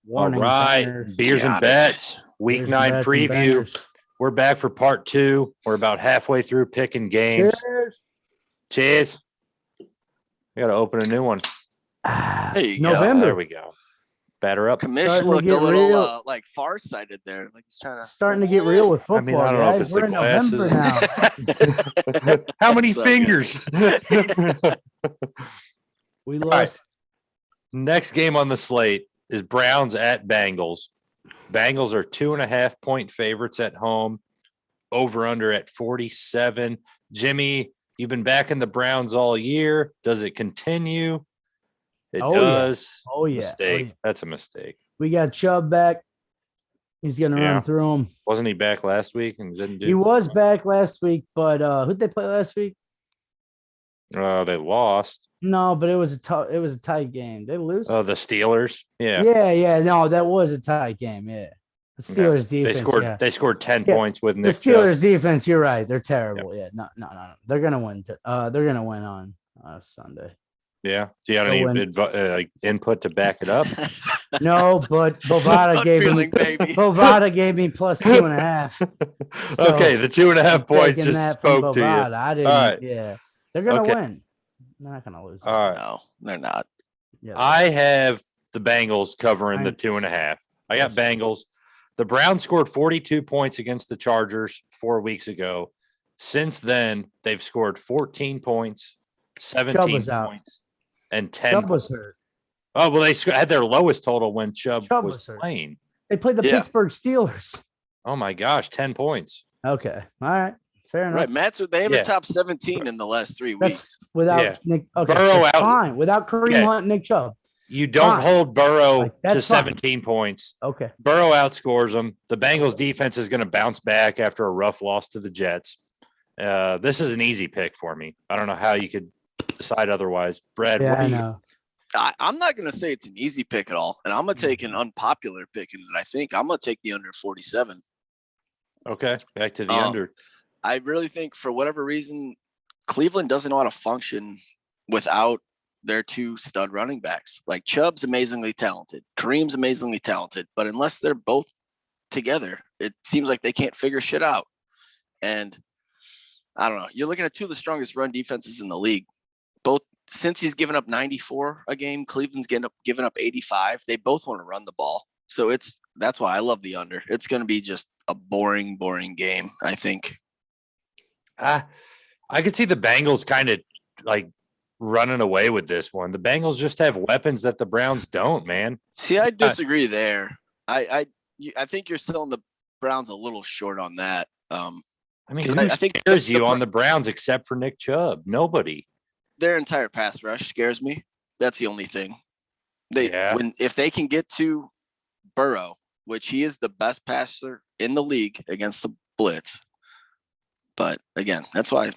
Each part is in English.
Warning, All right, bangers. beers and bets. Week Beers 9 and bets and preview. bangers. We're back for part 2. We're about halfway through picking games. Cheers. Cheers. We got to open a new one. There you go. November. There we go. Batter up. Commish Starting to looked a get little real. like farsighted there. Like he's trying to Starting to get real with football. I mean, I don't know if guys. it's We're the in November glasses. now. How many So fingers? We right. lost. Next game on the slate is Browns at Bengals. Bengals are 2.5-point favorites at home. Over under at 47. Jimmy, you've been backing the Browns all year. Does it continue? It does. Oh, yeah. Mistake. Oh, yeah. That's a mistake. We got Chubb back. He's going to Yeah. run through them. Wasn't he back last week and didn't do? He was back last week, but who'd they play last week? They lost. No, but it was a tight game. They lose. Oh, the Steelers. Yeah. Yeah. No, that was a tight game. Yeah. The Steelers defense. They scored 10 Yeah. points with The Nick Steelers Chubb. defense. You're right. They're terrible. Yeah. No. They're gonna win. They're gonna win on Sunday. Yeah. Do you have They'll any input to back it up? No, but Bovada Gut gave feeling, me baby. Bovada gave me plus 2.5. Okay, the 2.5 points Taking just that from spoke to you. Bovada. I didn't. All right. Yeah. They're gonna Okay. win. They're not gonna lose. All right. No, they're not. Yeah. I have the Bengals covering the 2.5. I got Bengals. The Browns scored 42 points against the Chargers 4 weeks ago. Since then, they've scored 14 points, 17 was out. points, and 10 Chubb was points. hurt. Oh, well, they had their lowest total when Chubb was was hurt. playing. They played the Yeah. Pittsburgh Steelers. Oh, my gosh, 10 points. Okay. All right. Fair enough. Right, Matt's they have Yeah. a top 17 in the last 3 That's weeks. without Yeah. Nick. Okay. Burrow that's out. fine. Without Kareem Okay. Hunt and Nick Chubb. You don't Fine. hold Burrow Like, that's to fine. 17 points. Okay. Burrow outscores them. The Bengals defense is going to bounce back after a rough loss to the Jets. This is an easy pick for me. I don't know how you could decide otherwise. Brad, Yeah, what do I you? know. I'm not going to say it's an easy pick at all. And I'm going to take an unpopular pick. And I think I'm going to take the under 47. Okay, back to the Um, under. I really think for whatever reason, Cleveland doesn't know how to function without their 2 stud running backs. Like Chubb's amazingly talented. Kareem's amazingly talented. But unless they're both together, it seems like they can't figure shit out. And I don't know. You're looking at 2 of the strongest run defenses in the league. Both since he's given up 94 a game, Cleveland's giving up 85. They both want to run the ball. So that's why I love the under. It's going to be just a boring game, I think. I could see the Bengals kind of like running away with this one. The Bengals just have weapons that the Browns don't, man. See, I disagree there. I think you're selling the Browns a little short on that. I mean, 'Cause who I think scares the you on the Browns except for Nick Chubb? Nobody. Their entire pass rush scares me. That's the only thing. Yeah. If they can get to Burrow, which he is the best passer in the league against the blitz. But again, that's why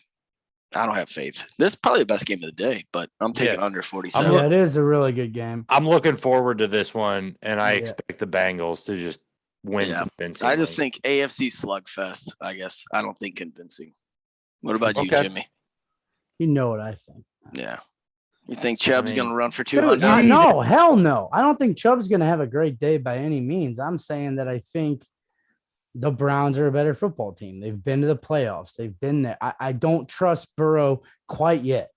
I don't have faith. This is probably the best game of the day, but I'm taking under 47. Yeah, it is a really good game. I'm looking forward to this one, and I Yeah. expect the Bengals to just win Yeah. convincingly. I just think AFC slugfest, I guess. I don't think convincing. What about you, Okay. Jimmy? You know what I think. Yeah. You think Chubb's mean- going to run for Dude, 200? no, hell no. I don't think Chubb's going to have a great day by any means. I'm saying that I think the Browns are a better football team. They've been to the playoffs. They've been there. I don't trust Burrow quite yet.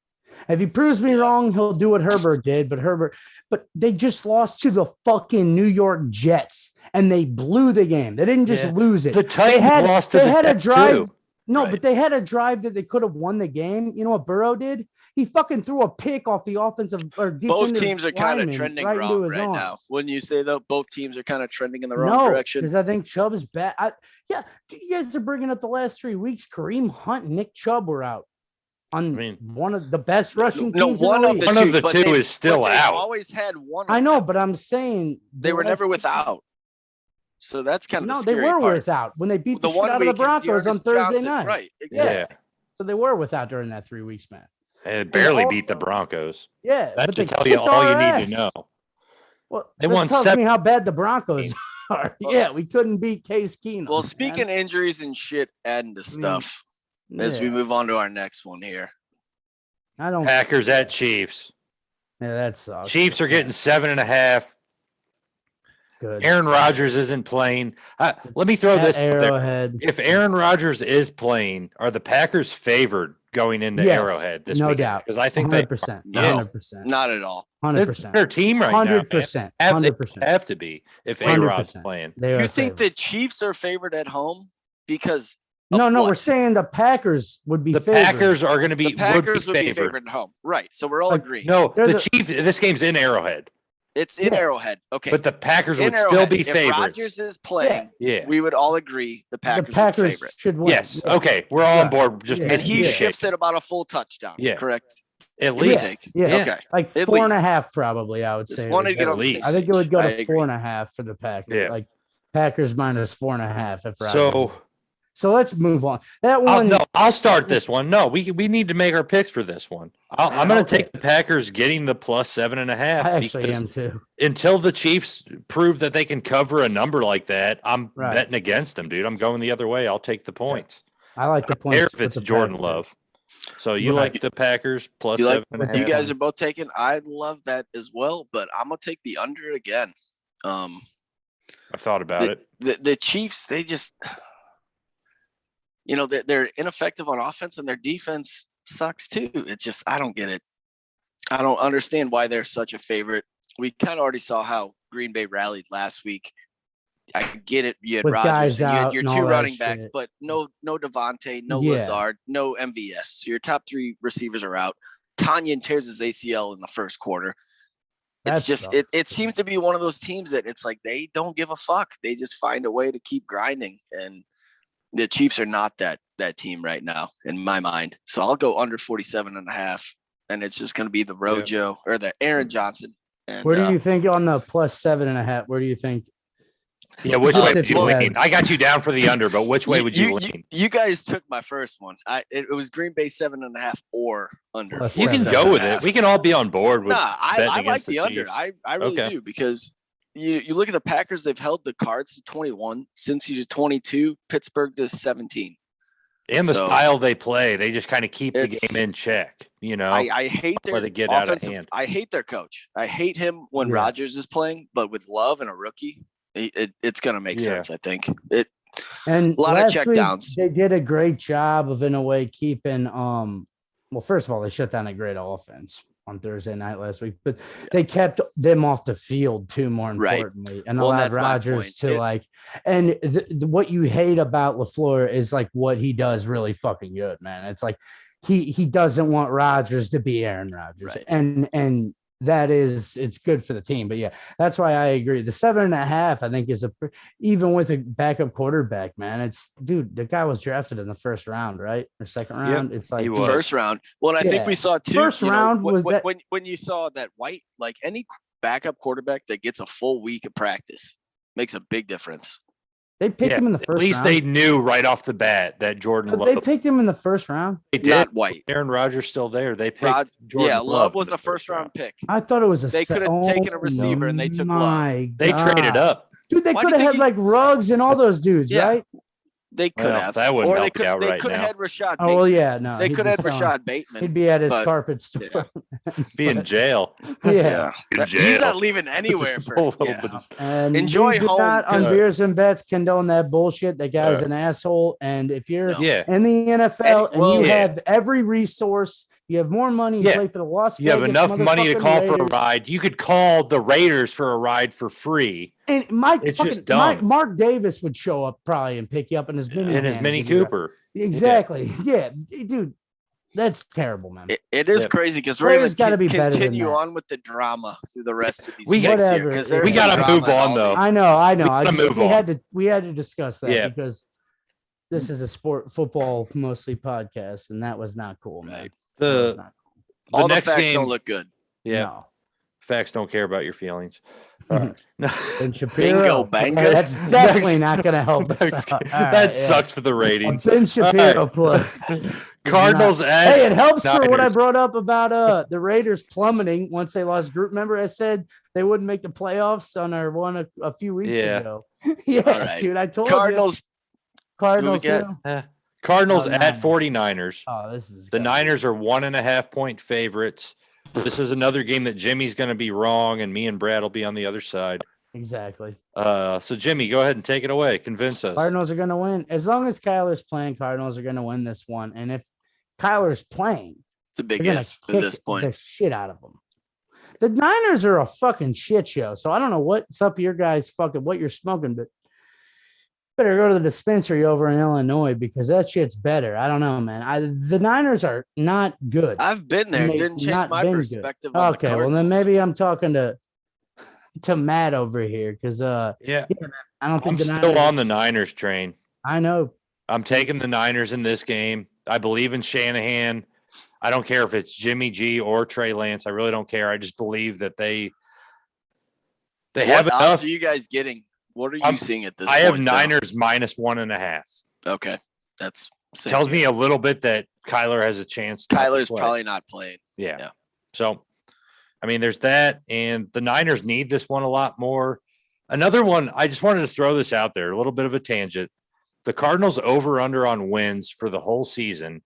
If he proves me wrong, he'll do what Herbert did. But they just lost to the fucking New York Jets, and they blew the game. They didn't just Yeah. lose it. The Titans lost to the Jets too. No, Right. but they had a drive that they could have won the game. You know what Burrow did? He fucking threw a pick off the offensive or Both defensive teams are kind of lineman trending right into wrong his right arms. now. Wouldn't you say, though? Both teams are kind of trending in the wrong No, direction. because I think Chubb is bad. Yeah, you guys are bringing up the last 3 weeks. Kareem Hunt and Nick Chubb were out on one of the best rushing teams. one in of the the league. One of the but two they've- is still but they've out. always had one. I of know, them. but I'm saying They were never without. So that's kind of No, the they scary were part. without when they beat the, The shit one out of the week, Broncos on Dearness Thursday Johnson, night. right? Yeah. Exactly. So they were without during that 3 weeks, man. They barely beat the also- Broncos. Yeah, That but should they tell you kicked all you our need ass. to know. Well, They that won tells 7 me how bad the Broncos are. Yeah, we couldn't beat Case Keenum. Well, man. speaking injuries and shit, adding to stuff as we Yeah, move on to our next one here. I don't. Packers at Chiefs. Yeah, that sucks. Chiefs are getting 7.5. good. Aaron Rodgers isn't playing. Let me throw this out there. Arrowhead. If Aaron Rodgers is playing, are the Packers favored going into Yes, Arrowhead this no weekend? doubt. Because I think they 100%. No. 100%. Not at all. they're 100%. their team right now. 100%. They 100%. have to be if A-Rod's playing. They You are think favored. the Chiefs are favored at home because No, what? we're saying the Packers would be The favored. Packers are going to be the Packers would be favored. at home, right? So we're all Like, agreeing. No, They're the the- Chiefs. This game's in Arrowhead, It's in Yeah. Arrowhead. Okay, but the Packers in would still Arrowhead, be if favorites. Rodgers is playing, Yeah. we would all agree the the Packers, are Packers favorite. should win. Yes. Yeah. Okay. We're all on Yeah. board. Just Yeah. And making he sure. ships at about a full touchdown. Yeah. Correct. At Give or least. take. Yeah. Okay. Like At 4.5 probably, I would Just say. wanted to would get go. on the least. same I think it would go page. I to agree. 4.5 for the Packers. Yeah. Like Packers minus 4.5 if Rodgers. So let's move on. That one. I'll start this one. No, we need to make our picks for this one. I'm going to take the Packers getting the plus 7.5. I actually because am too. until the Chiefs prove that they can cover a number like that, I'm Right. betting against them, dude. I'm going the other way. I'll take the points. I like the I don't points. care if with it's the Jordan Packers. Love. So you Right. like the Packers plus You like- 7.5? You guys are both taking. I love that as well, but I'm gonna take the under again. I thought about it. The Chiefs, they just, they're ineffective on offense and their defense sucks too. It's just, I don't get it. I don't understand why they're such a favorite. We kind of already saw how Green Bay rallied last week. I get it. You had With Rodgers, guys and you had out your and two all that running backs, shit. but no Devontae, no Yeah. Lazard, no MVS. So your top three receivers are out. Tanyan tears his ACL in the first quarter. It's That just sucks. it seems to be one of those teams that it's like they don't give a fuck. They just find a way to keep grinding. And the Chiefs are not that team right now in my mind. So I'll go under 47.5. And it's just gonna be the Rojo or the Aaron Johnson. And Where do you think on the plus 7.5? Where do you think? Yeah, which Just way if would you you had- lean? I got you down for the under, but which way would you lean? You guys took my first one. It was Green Bay 7.5 or under. Plus You can 7.5. go with it. We can all be on board with Nah, betting I like against the under. Chiefs. I really Okay. do because you look at the Packers. They've held the Cards to 21, Cincy to 22, Pittsburgh to 17. And the So, style they play, they just kind of keep the it's- game in check. I hate their let it get out of offensive. hand. I hate their coach. I hate him when Yeah. Rodgers is playing, but with Love and a rookie, it's gonna make Yeah. sense. I think And A lot of last check week, downs. They did a great job of, in a way, keeping. Well, first of all, they shut down a great offense on Thursday night last week, but they kept them off the field too. More Right. importantly, and Well, and allowed that's my Rodgers point. to like. And what you hate about LaFleur is like what he does really fucking good, man. It's like he doesn't want Rodgers to be Aaron Rodgers, Right. and that is, it's good for the team. But yeah, that's why I agree. The 7.5, I think, is even with a backup quarterback, man. It's, dude, the guy was drafted in the first round, right? Or second Yep, round. It's like he was. first round. Well, and I think Yeah. we saw two. First round was that- when you saw that White, like any backup quarterback that gets a full week of practice makes a big difference. they picked Yeah, him in the at first least round. they knew right off the bat that Jordan But Love. they picked him in the first round. They did. Not White. Aaron Rodgers still there. They picked Yeah, Jordan Love was in the a first round pick. I thought it was a. They could have taken a receiver and they took Love. my They traded God. up. Dude, they Why do could you have think had like Ruggs and all those dudes, Yeah. right? They could Well, have. that wouldn't or they help could you out they right could have now. had Rashad Oh well, Bateman. yeah, no. They he'd could be have had selling- Rashad Bateman. He'd be at his but- carpet store. Be in jail. Yeah. In He's jail. not leaving anywhere Just for a little yeah. bit of- And Enjoy we do home, not on 'cause- Beers and Bets condone that bullshit. That guy's an asshole. And if you're No. Yeah. in the NFL and you Yeah. have every resource, you have more money, you Yeah. play for the Las You have Vegas enough money to motherfucking call for a Raiders. ride. You could call the Raiders for a ride for free And It's just dumb. Mark Davis would show up probably and pick you up in his mini. in his Mini Cooper. Exactly. Yeah. Dude, that's terrible, man. It is Yep. crazy because we're Players going gotta to be better than continue that. on with the drama through the rest of these We- weeks here, Whatever. 'cause We there's some gotta drama move in on, all though. these. I know. We gotta move on. We had to discuss that Yeah. because this is a football mostly podcast, and that was not cool, man. Right. That was The not cool. All the next facts game, don't look good. yeah, No. facts don't care about your feelings. All right. Ben Shapiro. banger. That's definitely not going to help us Next out. game. All right, that yeah. sucks for the ratings. Ben Shapiro All plug. Cardinals at Hey, it helps for what I Niners. brought up about the Raiders plummeting once they lost group member. I said they wouldn't make the playoffs on our one a few weeks Yeah. ago. Yeah, All right. dude, I told Cardinals. you. Cardinals. Who we got? too. Cardinals Oh, at Niners. 49ers. Oh, this is The gonna be- Niners are 1.5 point favorites. This is another game that Jimmy's going to be wrong, and me and Brad will be on the other side. Exactly. So Jimmy, go ahead and take it away. Convince us. Cardinals are going to win. As long as Kyler's playing, Cardinals are going to win this one. And if Kyler's playing, It's a big they're going if to at this kick point. the shit out of them. The Niners are a fucking shit show. So I don't know what's up your guys fucking what you're smoking, but better go to the dispensary over in Illinois because that shit's better. I don't know, man. The Niners are not good. I've been there. And It they've didn't change not my been good. perspective on the Okay, well Cardinals. then maybe I'm talking to Matt over here because Yeah, I don't think I'm the Niners still on the Niners train. I know. I'm taking the Niners in this game. I believe in Shanahan. I don't care if it's Jimmy G or Trey Lance. I really don't care. I just believe that they have What odds enough. are you guys getting? What are you I'm- seeing at this I point? have though? Niners minus 1.5. Okay. That's same Tells here. me a little bit that Kyler has a chance. not to Kyler's play. probably not playing. Yeah. Yeah. So, I mean, there's that. And the Niners need this one a lot more. Another one, I just wanted to throw this out there, a little bit of a tangent. The Cardinals over under on wins for the whole season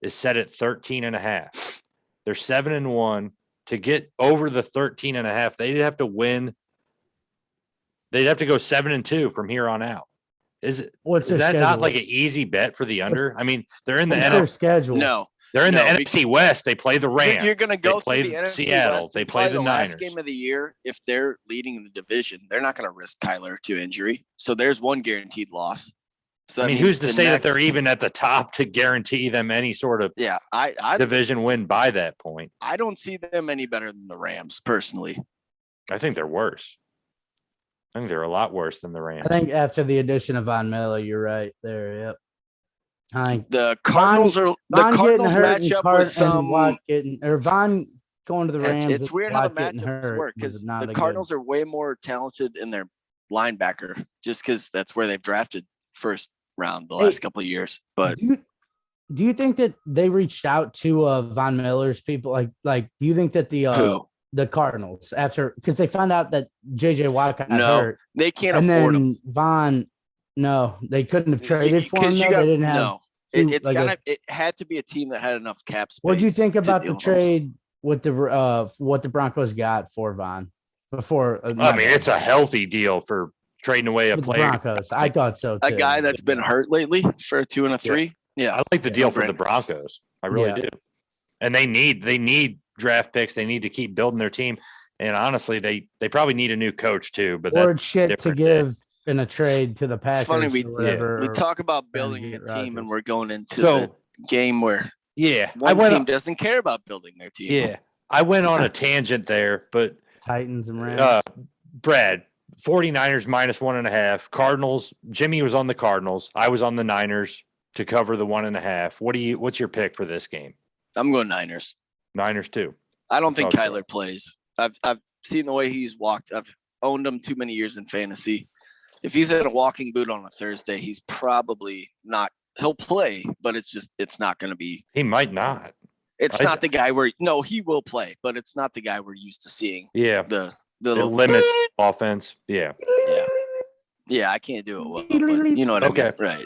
is set at 13.5. They're 7-1. To get over the 13.5, they'd have to win. They'd have to go 7-2 from here on out. Is What's that their not schedule? like an easy bet for the under? I mean, they're in the What's their NFC. schedule? No. They're in No, the NFC West. They play the Rams. You're going to go play through the NFC Seattle. West They and play probably the last Niners. game of the year. If they're leading the division, they're not going to risk Kyler to injury. So there's one guaranteed loss. So I that mean, means who's to the say that next- they're even at the top to guarantee them any sort of Yeah, I division win by that point? I don't see them any better than the Rams personally. I think they're worse. I think they're a lot worse than the Rams. I think after the addition of Von Miller, you're right there. Yep. I think The Cardinals are the Von Cardinals getting hurt and matchup Card- with some. and Watt getting or Von going to the Rams. It's and weird how the Watt getting matchups hurt work was because not the a good- Cardinals are way more talented in their linebacker, just because that's where they've drafted first round the Hey, last couple of years. But do you think that they reached out to Von Miller's people? Like, do you think that who? the Cardinals after because they found out that JJ Watt got No, hurt they can't and afford him. then Von, no, they couldn't have traded for him. Because Though. you got They didn't have. no. two- It's like a- kind of it had to be a team that had enough cap space. What'd you think to about the deal with him. trade with the what the Broncos got for Von before? I mean, it's a healthy deal for trading away a with the player. Broncos. I thought so A too. guy that's been hurt lately for a 2 and a 3. Yeah, I like the deal for the no-brainer. Broncos. I really Yeah. do. And they need draft picks. They need to keep building their team. And honestly, they probably need a new coach too. But Or that's shit to different, give in a trade to the Packers. It's funny or whatever. we or- talk about trying to building a get team, and Rodgers. we're going into So- the game where yeah. one team doesn't care about building their team. Yeah. I went on a tangent there, but Titans and Rams. Brad, 49ers minus 1.5. Cardinals. Jimmy was on the Cardinals. I was on the Niners to cover the 1.5. What's your pick for this game? I'm going Niners. Niners too. I don't think Okay. Kyler plays. I've seen the way he's walked. I've owned him too many years in fantasy. If he's in a walking boot on a Thursday, he's probably not. He'll play, but it's not going to be. He might not. It's not the guy he will play, but it's not the guy we're used to seeing. Yeah. The It little limits offense. Yeah. Yeah, I can't do it well. But you know what Okay. I mean, right?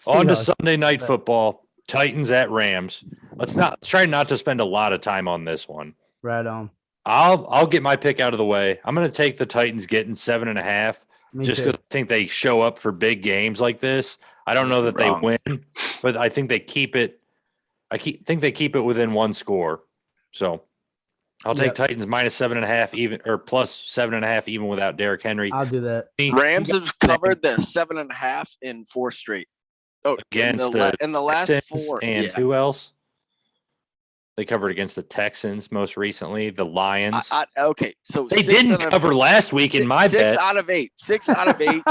On to Seahawks. Sunday night football. Titans at Rams. Let's try not to spend a lot of time on this one. Right on. I'll get my pick out of the way. I'm going to take the Titans getting 7.5 Me just too. because I think they show up for big games like this. I don't know that Wrong. they win, but I think they keep it. Think they keep it within one score. So I'll take Yep. Titans minus 7.5 even or plus 7.5 even without Derrick Henry. I'll do that. Rams have covered the 7.5 in 4 straight. Oh, Against in the last Texans 4. and yeah. who else? They covered against the Texans most recently. The Lions. Okay, so They 6 didn't out of- cover last week in my 6 bet. out of 8. 6 out of 8.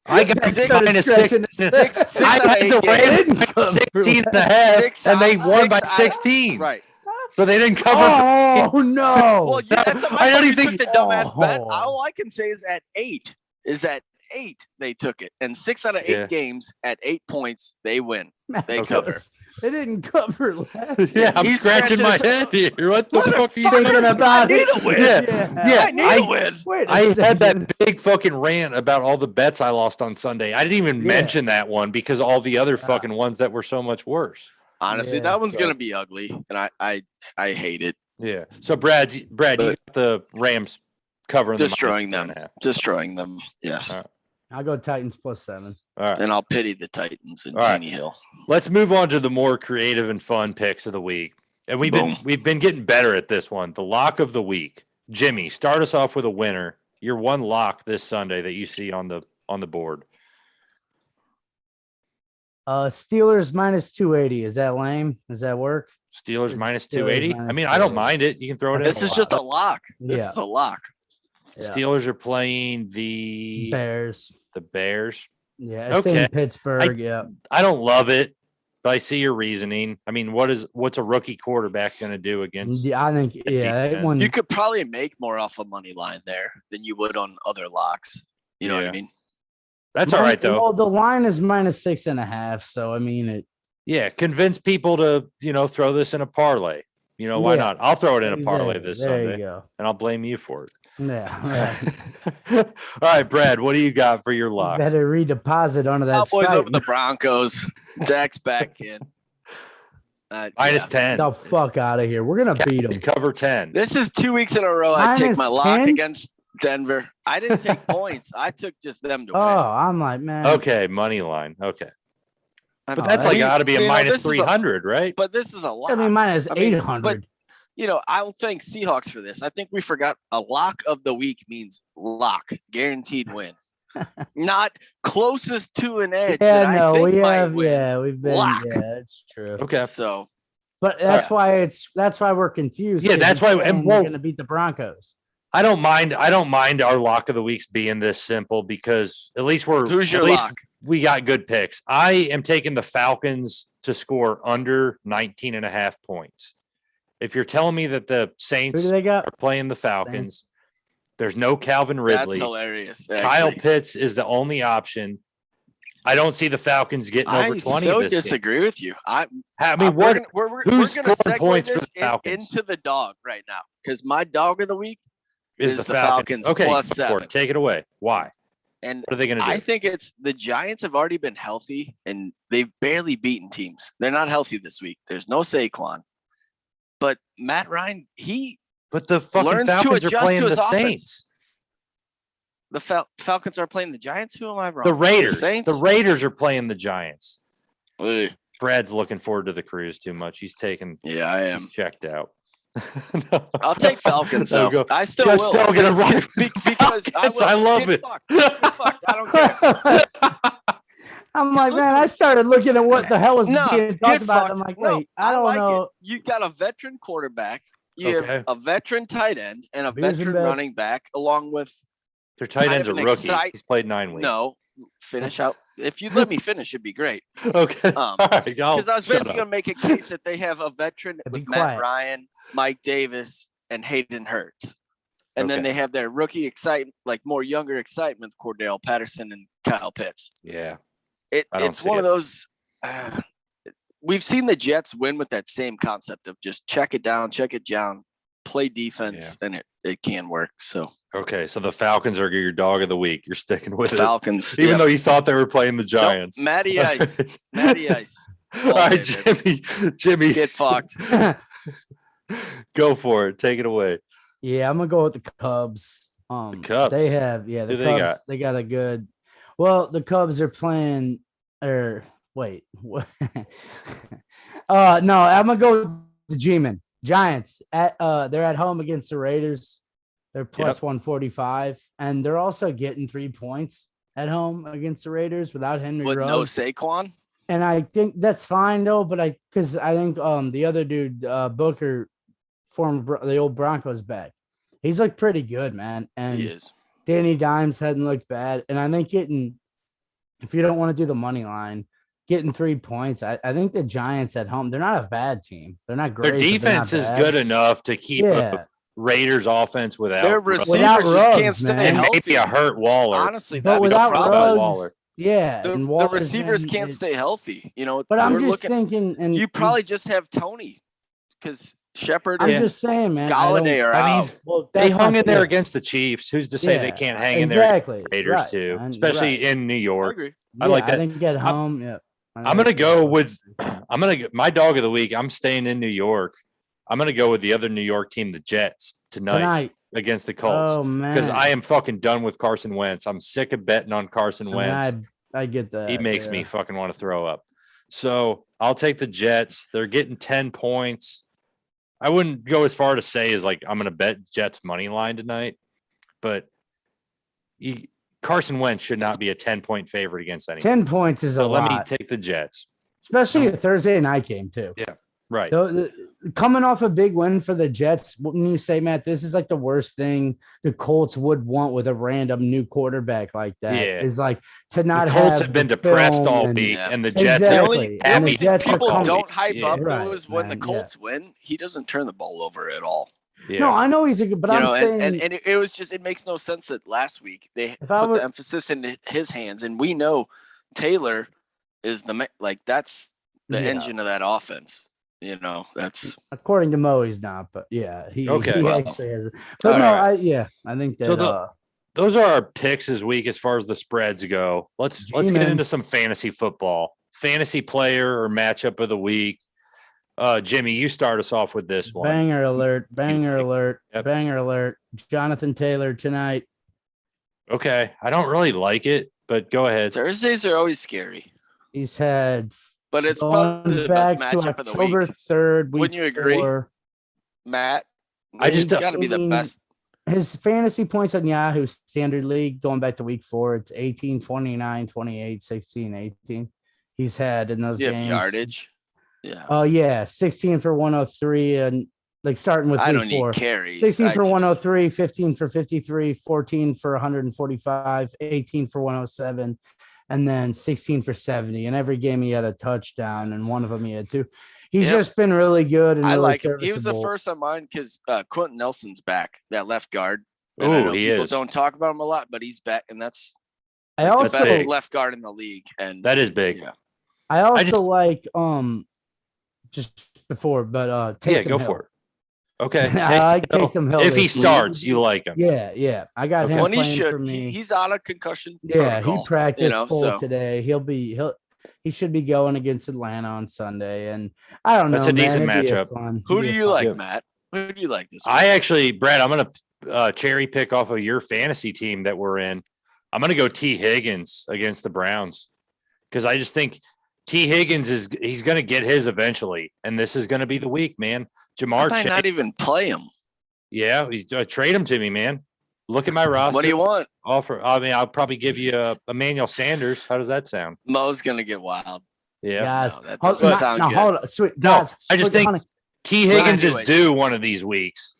I got Six- minus stretching 6. the six I out of had eight the games. Rams Didn't minus cover 16 and a half, Six and they out- won by six out of- 16. Right. So they didn't cover. Oh no! Well, yeah, that's I don't even took think- the dumbass bet. Oh. All I can say is at 8 they took it, and 6 out of 8 Yeah. games at 8 points they win. They Okay. cover. They didn't cover last. yeah, I'm He's scratching my scratching head here. What the fuck are you Thinking talking about I need it. a win. Yeah. I need a win. Wait a I had second. that big fucking rant about all the bets I lost on Sunday. I didn't even Yeah. mention that one because all the other fucking ones that were so much worse. Honestly, Yeah, that one's so- gonna be ugly, and I hate it. Yeah. So Brad, you But- got the Rams covering the Destroying minus them. 4.5. Destroying them. Yes. All right. I'll go Titans +7. All right. And I'll pity the Titans and All right. Tannehill. Let's move on to the more creative and fun picks of the week. And we've been getting better at this one. The lock of the week. Jimmy, start us off with a winner. Your one lock this Sunday that you see on the board. Steelers -280. Is that lame? Does that work? Steelers Steelers -280. I mean, I -280. don't mind it. You can throw it in. This is just a lock. This Yeah. is a lock. Yeah. Steelers are playing the Bears. Bears. Yeah, it's Okay. in Pittsburgh. Yeah. I don't love it, but I see your reasoning. I mean, what's a rookie quarterback going to do against? Yeah, I think that defense? one. You could probably make more off a money line there than you would on other locks. You know what Yeah. I mean? That's all right though. Well, the line is -6.5. So I mean, Yeah, convince people to throw this in a parlay. Why not? I'll throw it in a parlay this there Sunday, you go. and I'll blame you for it. Yeah. All right, Brad, what do you got for your You lock? better redeposit onto that Cowboys site. over the Broncos. Dak's back in. Minus 10. The fuck out of here. We're gonna beat them. Cover 10. This is 2 weeks in a row. I take my lock -10? against Denver. I didn't take points. I took just them to win. Oh, I'm like, man. Okay, money line. Okay. I But mean, that's like you- got to be a you know, minus this is 300, right? But this is a lock. I mean, minus I mean, 800. I'll thank Seahawks for this. I think we forgot a lock of the week means lock, guaranteed win, not closest to an edge. that I no, think we might have. win. Yeah, we've been. Lock. Yeah, it's true. Okay. So But that's why we're confused. Yeah, 'cause that's you're why- saying and we're we'll- gonna beat the Broncos. I don't mind our lock of the weeks being this simple because at least who's your at least lock? we got good picks. I am taking the Falcons to score under 19.5 points. If you're telling me that the Who Saints do they got? are playing the Falcons, there's no Calvin That's Ridley. hilarious. Kyle actually. Pitts is the only option. I don't see the Falcons getting over I 20 so this game. disagree with you. I mean, we're what? we're who's gonna scoring segue points for this the Falcons? into the dog right now because my dog of the week Is the Falcons okay? plus Go for it. 7. Take it away. Why? And What are they going to do? I think it's the Giants have already been healthy and they've barely beaten teams. They're not healthy this week. There's no Saquon, but Matt Ryan, But the fucking learns to Falcons are adjust playing to the his offense. Saints. the Falcons are playing the Giants. Who am I wrong? The Raiders. Saints. The Raiders are playing the Giants. Ugh. Brad's looking forward to the cruise too much. He's Yeah, I am. he's checked out. No. I'll take Falcons There though. we go. I still You're will. still gonna ride with the because Falcons. will. I love Get it. Fucked. Get fucked. I don't care. I'm like, man, listen- I started looking at what the hell was No, being get talked about. fucked. I'm like, No, wait, I don't like know. it. You got a veteran quarterback. You Okay. have a veteran tight end and a Bears and veteran Bears. running back, along with Their tight kind end's a of an rookie. He's played 9 weeks. no finish out. If you let me finish, it'd be great. Okay. All right. Because I was shut basically up. going to make a case that they have a veteran Be with Matt quiet. Ryan, Mike Davis, and Hayden Hurts. And then Okay. they have their rookie excitement, like more younger excitement, Cordell Patterson and Kyle Pitts. Yeah. It, I don't it's see one it. of those. We've seen the Jets win with that same concept of just check it down, play defense, and it can work. So Okay. So the Falcons are your dog of the week. You're sticking with Falcons, it, even yep. though you thought they were playing the Nope, Giants. Matty Ice, Matty Ice. All right, Jimmy, Get fucked. go for it. Take it away. Yeah, I'm gonna go with the Cubs. Cubs? They have, the Who they Cubs. got? They got a good. Well, the Cubs are playing. Or wait, what? No, I'm gonna go with the G-Men. Giants they're at home against the Raiders. They're plus 145, and they're also getting 3 points at home against the Raiders without Henry With no Ruggs. Saquon. And I think that's fine though, but because I think the other dude Booker, the old Broncos back, he's looked pretty good, man. And He is. Danny Dimes hadn't looked bad, and I think if you don't want to do the money line, getting 3 points, I think the Giants at home, they're not a bad team. They're not great. Their but they're defense not is bad. good enough to keep Yeah, up Raiders offense without Their Ruggs. Without receivers just Ruggs, can't stay man. and healthy. maybe a hurt Waller. Honestly, but that's the without problem. Ruggs, Waller. yeah, The and Waller's receivers been- can't stay healthy. You know, But I'm we're just looking. thinking, and You probably just have Tony because Shepard I'm and just saying, man. Galladay are I out. mean, well, they that's hung not in there fair. against the Chiefs. Who's to say they Yeah, can't hang in there against exactly. the Raiders Right, too, man, especially right. in New I York. agree. I like Yeah, that. I think at home, yeah. I'm gonna go with my dog of the week. I'm staying in New York. I'm gonna go with the other New York team, the Jets, tonight. against the Colts. Oh man, Because I am fucking done with Carson Wentz. I'm sick of betting on Carson Wentz. I get that. He makes me fucking want to throw up. So I'll take the Jets. They're getting 10 points. I wouldn't go as far to say as like I'm going to bet Jets money line tonight, but Carson Wentz should not be a 10-point favorite against anyone. 10 points is a lot. Let me take the Jets. Especially a Thursday night game, too. Yeah, right. So, coming off a big win for the Jets, when you say, Matt, this is like the worst thing the Colts would want with a random new quarterback like that. Yeah. Is like to not the have Colts have been depressed all week, and the Jets exactly. The only Jets people are don't hype up right, is when man, the Colts win. He doesn't turn the ball over at all. Yeah. No, I know he's a good, but I'm saying, and it was just, it makes no sense that last week they put the emphasis in his hands, and we know Taylor is that's the engine of that offense. That's according to Mo, he's not, but yeah, he actually has. But no, right. I think that. Those are our picks this week as far as the spreads go. Let's get into some fantasy football. Fantasy player or matchup of the week. Jimmy, you start us off with this one. Banger alert. Jonathan Taylor tonight. Okay. I don't really like it, but go ahead. Thursdays are always scary. He's had, but it's probably the best matchup of the week. October 3rd. Wouldn't you agree, Matt? He's got to be the best. His fantasy points on Yahoo Standard League going back to week 4, it's 18, 29, 28, 16, 18. He's had in those games. Yardage. Yeah. Oh, yeah. 16 for 103 and like starting with week 4. I don't need carries. 16 for 103, 15 for 53, 14 for 145, 18 for 107, and then 16 for 70. And every game he had a touchdown, and one of them he had 2. He's just been really good. And I really like him. He was the first on mine because Quentin Nelson's back, that left guard. Oh, he people is. Don't talk about him a lot, but he's back, and that's the best left guard in the league. And that is big. Yeah. I also like just before, but Taysom go Hill. for it. Okay. I like Taysom Hill. If he starts, you like him. Yeah. I got him when playing he should. for me. He's out of concussion. Yeah, protocol, he practiced full today. He should be going against Atlanta on Sunday, and I don't know. That's a decent matchup. Who do you like, Matt? Who do you like this week? I actually, Brad, I'm gonna cherry pick off of your fantasy team that we're in. I'm gonna go T. Higgins against the Browns because I just think T. Higgins he's gonna get his eventually, and this is gonna be the week, man. Jamar Chase, not even play him. Yeah, trade him to me, man. Look at my roster. What do you want? I'll probably give you Emmanuel Sanders. How does that sound? Mo's gonna get wild. Yeah, guys, no, that doesn't sound good. Hold on, sweet. No, guys, I just think T. Higgins is due one of these weeks,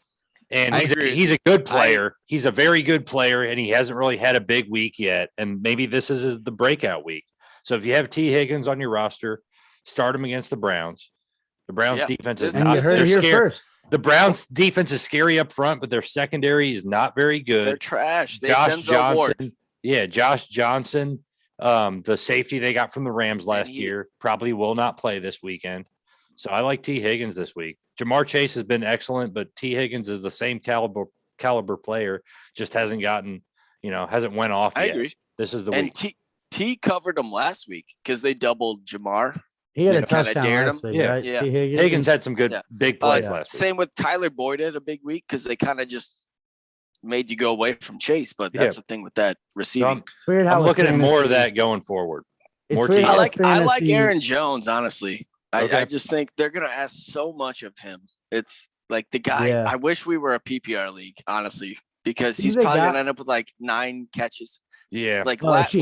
and he's a good player. He's a very good player, and he hasn't really had a big week yet. And maybe this is the breakout week. So if you have T. Higgins on your roster, start him against the Browns. The Browns defense is not. They're scary. The Browns defense is scary up front, but their secondary is not very good. They're trash. Josh Johnson. Yeah, Josh Johnson, the safety they got from the Rams last year, probably will not play this weekend. So I like T. Higgins this week. Jamar Chase has been excellent, but T. Higgins is the same caliber player, just hasn't gotten, hasn't went off yet. I agree. This is the week. And T covered him last week because they doubled Jamar. He had a touchdown last week, right? Yeah. Higgins had some good big plays last week. Same with Tyler Boyd had a big week because they kind of just made you go away from Chase. But that's the thing with that receiving. So I'm looking at more of that going forward. More I like Aaron Jones, honestly. I just think they're going to ask so much of him. It's like the guy. Yeah. I wish we were a PPR league, honestly, because he's probably going to end up with like 9 catches. Yeah, like last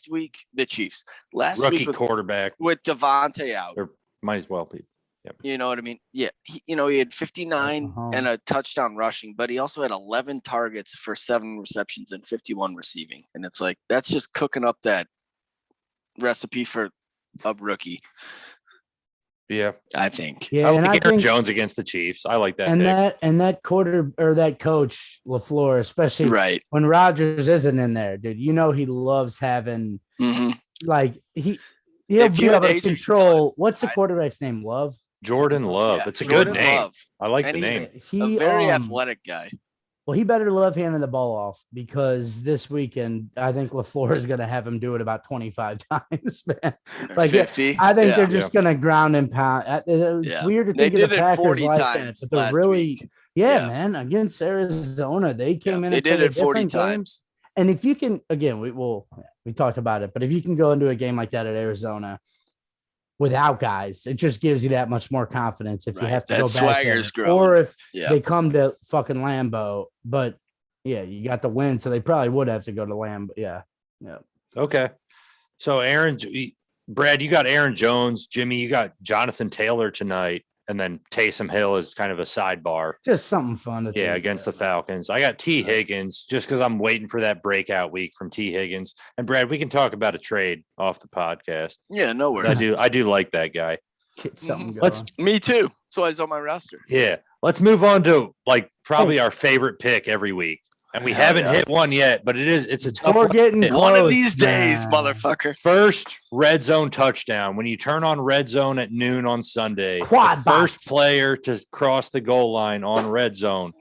week, the Chiefs. Rookie quarterback with Devontae out. Or might as well be. Yep. You know what I mean? Yeah. He had 59 and a touchdown rushing, but he also had 11 targets for 7 receptions and 51 receiving. And it's like, that's just cooking up that recipe for a rookie. Yeah, I think. Yeah, I like Aaron Jones against the Chiefs. I like that. And pick. that coach LaFleur, especially when Rodgers isn't in there, dude. He loves having like he'll be able to control. What's the quarterback's name? Jordan Love. Yeah, it's a good name. Love. I like the name. He's a very athletic guy. Well, he better love handing the ball off because this weekend I think LaFleur is going to have him do it about 25 times, man. Like 50. I think they're just going to ground and pound. It's weird to They think of did the it Packers 40 like that, times but they're last really, week. man, against Arizona, they came in. They and did played a it 40 different game. times. And if you can, again, we talked about it, but if you can go into a game like that at Arizona without guys, it just gives you that much more confidence if you have to go back swagger's there. growing. Or if Yeah. they come to fucking Lambeau. But yeah, you got the win, so they probably would have to go to Lambeau. Yeah. Okay. So Brad, you got Aaron Jones. Jimmy, you got Jonathan Taylor tonight. And then Taysom Hill is kind of a sidebar. Just something fun to think against the about. Falcons. I got T. Higgins just because I'm waiting for that breakout week from T. Higgins. And Brad, we can talk about a trade off the podcast. Yeah, no worries. I do like that guy. Get something going. Me too. That's why he's on my roster. Yeah. Let's move on to probably our favorite pick every week. And we haven't hit one yet, but it's a tough We're one. getting close, one of these days, man. motherfucker. First red zone touchdown. When you turn on red zone at noon on Sunday, Quad the box. first player to cross the goal line on red zone.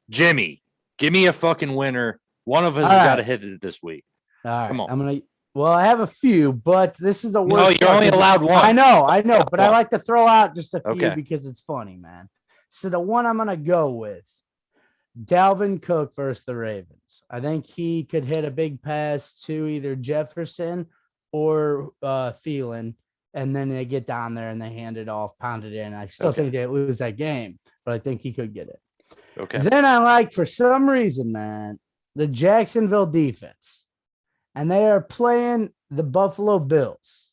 Jimmy, give me a fucking winner. One of us has got to hit it this week. All right. Come on. I have a few, but this is the worst. No, you're only allowed one. I know, but I like to throw out just a few Okay. because it's funny, man. So the one I'm going to go with, Dalvin Cook versus the Ravens. I think he could hit a big pass to either Jefferson or Thielen, and then they get down there and they hand it off, pound it in. I still think they lose that game, but I think he could get it. Okay. Then I like, for some reason, man, the Jacksonville defense, and they are playing the Buffalo Bills.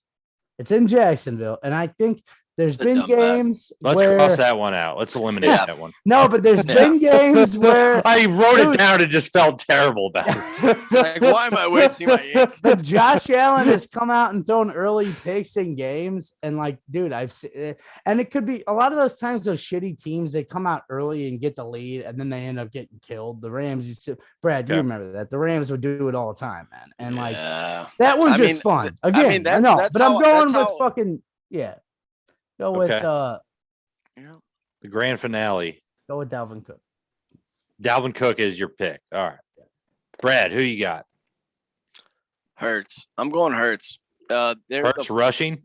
It's in Jacksonville, and I think there's been games Let's cross that one out. Let's eliminate that one. No, but there's been games where I wrote it down and just felt terrible about it. Like, why am I wasting my ink? But Josh Allen has come out and thrown early picks in games, and like, dude, I've seen, and it could be a lot of those times. Those shitty teams, they come out early and get the lead, and then they end up getting killed. The Rams used to, Brad, you remember that? The Rams would do it all the time, man, and like that one's just fun. Again, I know, but I'm going with fucking Go with the grand finale. Go with Dalvin Cook. Dalvin Cook is your pick. All right. Brad, who you got? Hurts. I'm going Hurts. Hurts rushing?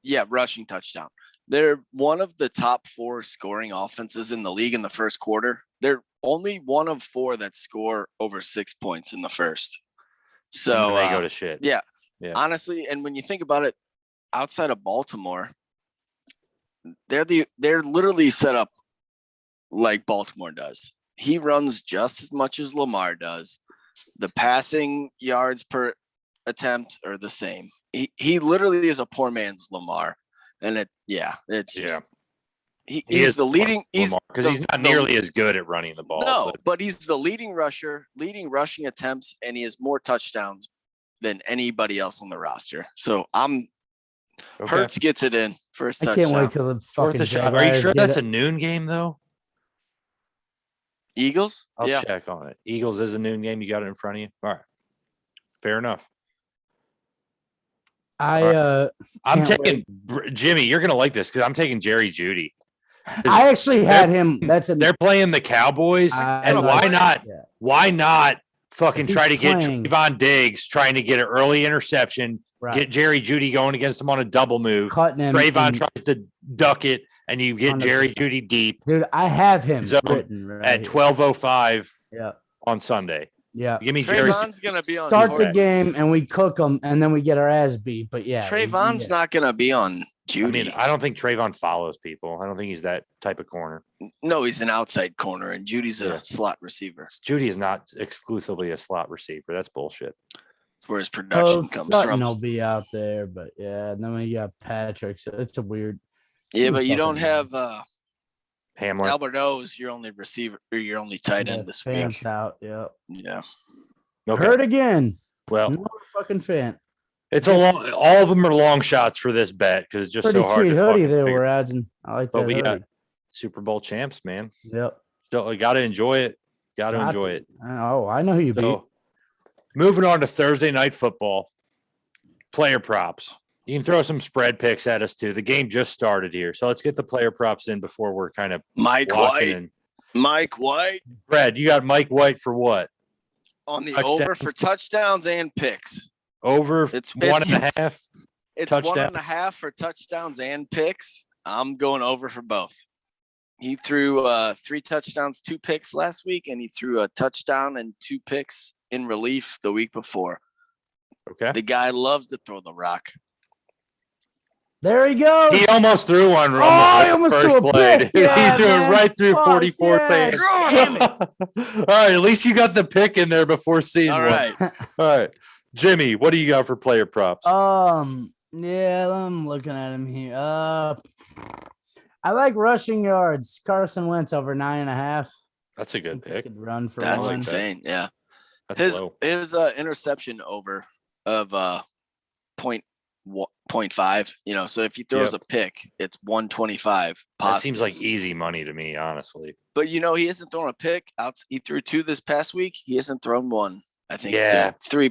Yeah, rushing touchdown. They're one of the top 4 scoring offenses in the league in the first quarter. They're only one of 4 that score over 6 points in the first. So they go to shit. Yeah. Honestly, and when you think about it, outside of Baltimore, they're literally set up like Baltimore does. He runs just as much as Lamar does. The passing yards per attempt are the same. He literally is a poor man's Lamar, and he's the leading. Because he's not nearly as good at running the ball. No, but he's the leading rusher, leading rushing attempts, and he has more touchdowns than anybody else on the roster. So Hurts gets it in first touchdown. I can't wait till the fucking shot. Are you sure that's a noon game though? Eagles? I'll check on it. Eagles is a noon game. You got it in front of you. All right. Fair enough. I'm taking Jimmy. You're gonna like this because I'm taking Jerry Jeudy. I actually had him. They're playing the Cowboys, and why not? Yeah. Why not fucking try to get Trayvon Diggs trying to get an early interception? Right. Get Jerry Jeudy going against him on a double move. Trayvon tries to duck it, and you get 100%. Jerry Jeudy deep. Dude, I have him written at 12:05 on Sunday. Yeah. Give me Trayvon's going to be on. Start the game, and we cook them, and then we get our ass beat. But Trayvon's not going to be on Jeudy. I mean, I don't think Trayvon follows people. I don't think he's that type of corner. No, he's an outside corner, and Judy's a slot receiver. Jeudy is not exclusively a slot receiver. That's bullshit. Where his production comes Sutton from. He'll be out there, but and then we got Patrick. So it's a weird. Yeah, but you don't have Hamler. Albert O's your only receiver or your only tight end this week. Out, yeah. Okay. Hurt again. Well, no fucking fan. It's all of them are long shots for this bet because it's just pretty so hard sweet to hoodie there we're adding. I like that. But we hoodie. got Super Bowl champs, man. Yep. So you got to enjoy it. Got to enjoy it. Oh, I know who you beat. Moving on to Thursday night football, player props. You can throw some spread picks at us too. The game just started here, so let's get the player props in before we're kind of Mike White. Mike White Brad, you got Mike White for what? on the over for touchdowns and picks. Over It's 1.5. It's touchdown. 1.5 for touchdowns and picks. I'm going over for both. He threw 3 touchdowns, 2 picks last week, and he threw a touchdown and 2 picks in relief the week before. Okay. The guy loves to throw the rock. There he goes. He almost threw one he on the almost first threw a play. pick. He Yeah, threw man. it right through Fuck 44 yeah. fans. Damn it. All right, at least you got the pick in there before seeing All one. right. All right. Jimmy, what do you got for player props? Yeah, I'm looking at him here. I like rushing yards. Carson Wentz over 9.5. That's a good pick. Could run for That's one. insane. Yeah. That's low. His interception over of 0.5, so if he throws a pick, it's 125. That seems like easy money to me, honestly. But he hasn't thrown a pick out. He threw 2 this past week. He hasn't thrown one, I think. Yeah. 3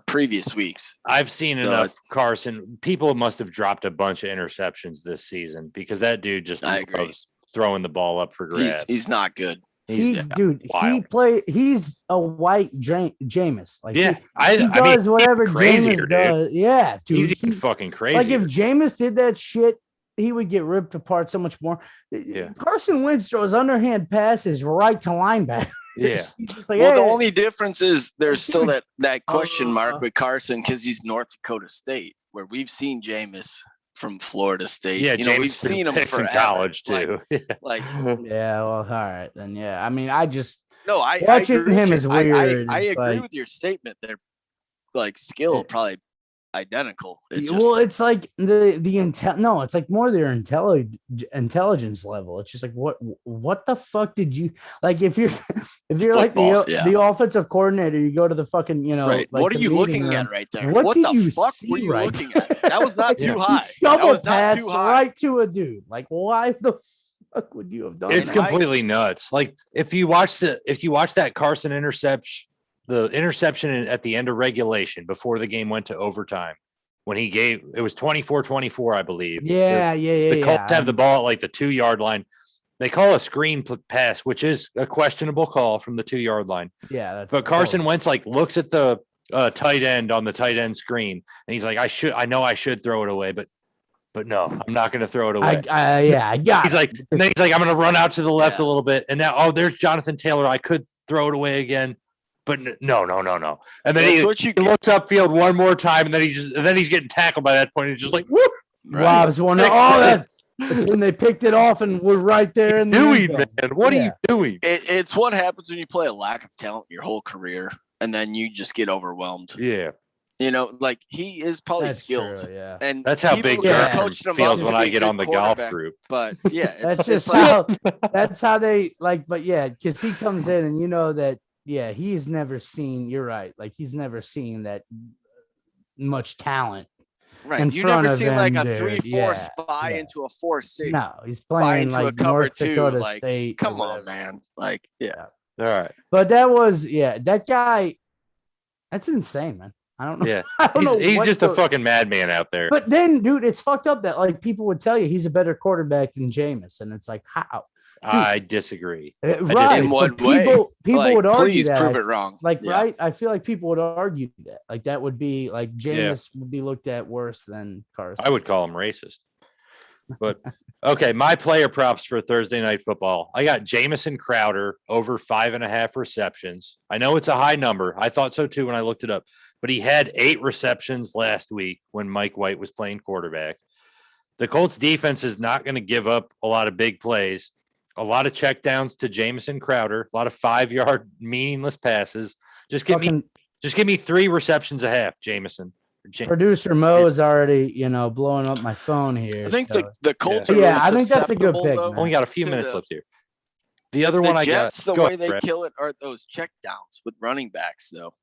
previous weeks. I've seen enough Carson. People must have dropped a bunch of interceptions this season because that dude just loves throwing the ball up for grabs. He's not good. He's wild. He's a white Jameis. Like yeah, he does whatever crazier, Jameis does. Yeah, dude. He's even fucking crazy. Like if Jameis did that shit, he would get ripped apart so much more. Yeah. Carson Wentz throws underhand passes right to linebacker. Yeah. The only difference is there's still that question mark with Carson because he's North Dakota State, where we've seen Jameis from Florida State. Yeah, we've seen him in college too. Yeah, well, all right then. Yeah, I mean, I watching him is weird. I agree with your statement. They're skill probably identical. It's like the intel. No, it's like more their intelligence level. It's just like what the fuck did you like? If you're like the offensive coordinator, you go to the fucking right. Like what are you looking at right there? What the fuck were you looking at? That was not too high. That was not too high. Right to a dude. Like why the fuck would you have done? It's completely nuts. Like if you watch that Carson interception. The interception at the end of regulation before the game went to overtime when it was 24-24, I believe. Yeah. The Colts have the ball at like the 2-yard line. They call a screen pass, which is a questionable call from the 2-yard line. Yeah. But Carson Wentz looks at the tight end on the tight end screen and he's like, I know I should throw it away, but no, I'm not going to throw it away. I got he's it. He's like, I'm going to run out to the left a little bit. And now, there's Jonathan Taylor. I could throw it away again. But no. And then he looks upfield one more time, and then he's getting tackled by that point. And just like, woo! Rob's one. That's when they picked it off and we're right there. In man, what are you doing? It's what happens when you play a lack of talent your whole career, and then you just get overwhelmed. Yeah. He is probably skilled. True, yeah. And that's how Big John feels when I get on the golf group. But yeah, that's how they like. But yeah, because he comes in and that. Yeah, he's never seen. You're right. Like he's never seen that much talent. Right. You never seen like a 3-4 spy into a 4-6. No, he's playing like North Dakota State. Come on, man. Like, yeah. All right. But that guy. That's insane, man. I don't know. Yeah, I don't know he's just a fucking madman out there. But then, dude, it's fucked up that like people would tell you he's a better quarterback than Jameis, and it's like how. Dude, I disagree. Right. In what way? People would argue please that. Prove it wrong. Right? I feel like people would argue that. Like that would be like Jameis would be looked at worse than Carson. I would call him racist. But okay, my player props for Thursday Night Football. I got Jamison Crowder over 5.5 receptions. I know it's a high number. I thought so too when I looked it up. But he had 8 receptions last week when Mike White was playing quarterback. The Colts defense is not going to give up a lot of big plays. A lot of checkdowns to Jamison Crowder, a lot of 5-yard meaningless passes. Just give me 3 receptions a half, Jamison. Producer Mo is already, blowing up my phone here. I think the Colts are I think that's a good pick. Only got a few minutes left here. The other one Jets, I got. The way they kill it are those checkdowns with running backs, though.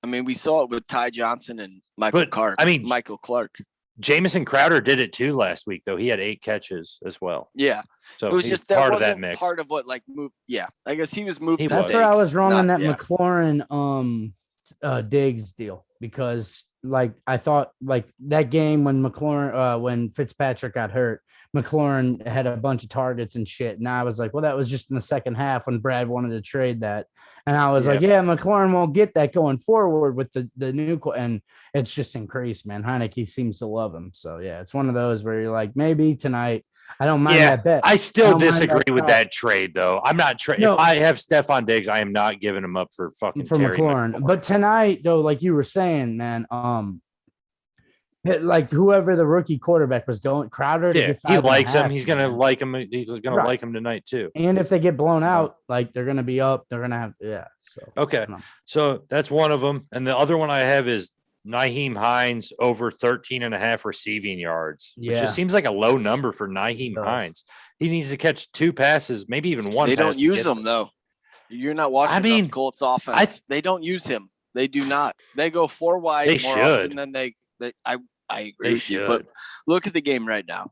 I mean, we saw it with Ty Johnson and Michael Clark. Jamison Crowder did it too last week, though. He had 8 catches as well. Yeah. So it was just part of that mix. Part of what moved. Yeah. I guess he was moved. That's where I was wrong on that McLaurin Diggs deal because like I thought like that game when Fitzpatrick got hurt, McLaurin had a bunch of targets and shit. And I was like, well, that was just in the second half when Brad wanted to trade that. And I was like, yeah, McLaurin won't get that going forward with the new, and it's just increased, man. Heineke seems to love him. So yeah, it's one of those where you're like, maybe tonight. I don't mind that bet. I still disagree with that trade, though. I'm not No. If I have Stephon Diggs, I am not giving him up for fucking Terry McLaurin. But tonight, though, like you were saying, man, like whoever the rookie quarterback was going, Crowder. He likes him. He's gonna like him. He's gonna like him tonight too. And if they get blown out, like they're gonna be up. They're gonna have So okay, so that's one of them, and the other one I have is Nahim Heinz over 13.5 receiving yards. Which just seems like a low number for Nahim Heinz. He needs to catch 2 passes, maybe even 1. They don't use him though. You're not watching enough Colts offense. They don't use him. They do not. They go 4 wide. They should. And then I agree with you, but look at the game right now.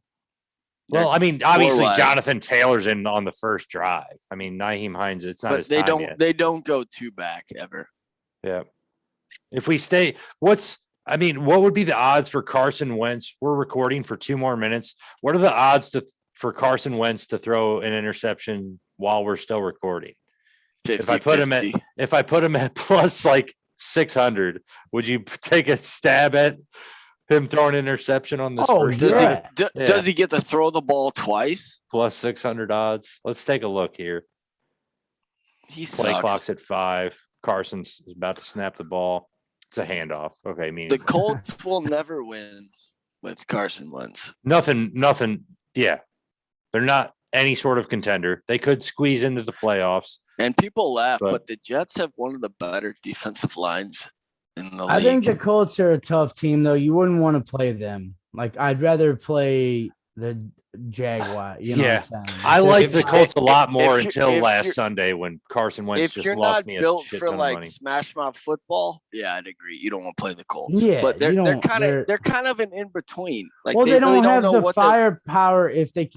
Well, I mean, obviously Jonathan Taylor's in on the first drive. I mean, Nahim Heinz, it's not his time yet. They don't go 2 back ever. Yeah. If we stay, what would be the odds for Carson Wentz? We're recording for 2 more minutes. What are the odds for Carson Wentz to throw an interception while we're still recording? 50, if I put him at plus like 600, would you take a stab at him throwing an interception on this first? Does he get to throw the ball twice? Plus 600 odds. Let's take a look here. Play clock's at 5. Carson's is about to snap the ball. It's a handoff. Okay, the Colts will never win with Carson Wentz. Nothing. Yeah, they're not any sort of contender. They could squeeze into the playoffs. And people laugh, but the Jets have one of the better defensive lines in the league. I think the Colts are a tough team, though. You wouldn't want to play them. Like, I'd rather play the Jaguar. You know what I'm saying? I like the Colts a lot more until last Sunday when Carson Wentz just lost me a shit ton of money. If you're not built for like smash mouth football, I'd agree. You don't want to play the Colts. Yeah, but they're kind of an in between. Like, well, they don't have the firepower if they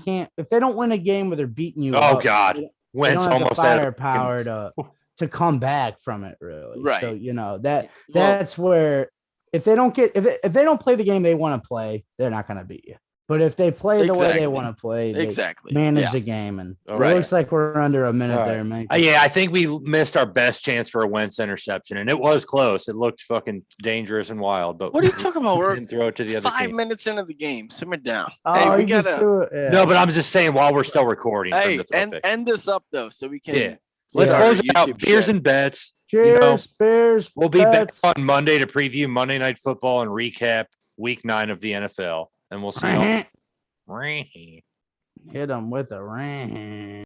don't win a game where they're beating you. Oh God, Wentz almost had firepower to come back from it, really. Right. So that's where if they don't play the game they want to play, they're not going to beat you. But if they play the way they want to play, they manage the game. And it looks like we're under a minute there, man. I think we missed our best chance for a Wentz interception, and it was close. It looked fucking dangerous and wild. But what are you talking about? We're didn't throw it to the other 5 minutes into the game. Simmer down. Oh, we gotta. No, but I'm just saying while we're still recording. End this up though, so we can. Yeah. Let's close it out. Beers and bets. Cheers, beers. We'll be back on Monday to preview Monday Night Football and recap Week 9 of the NFL, and we'll see you. Hit him with a ring.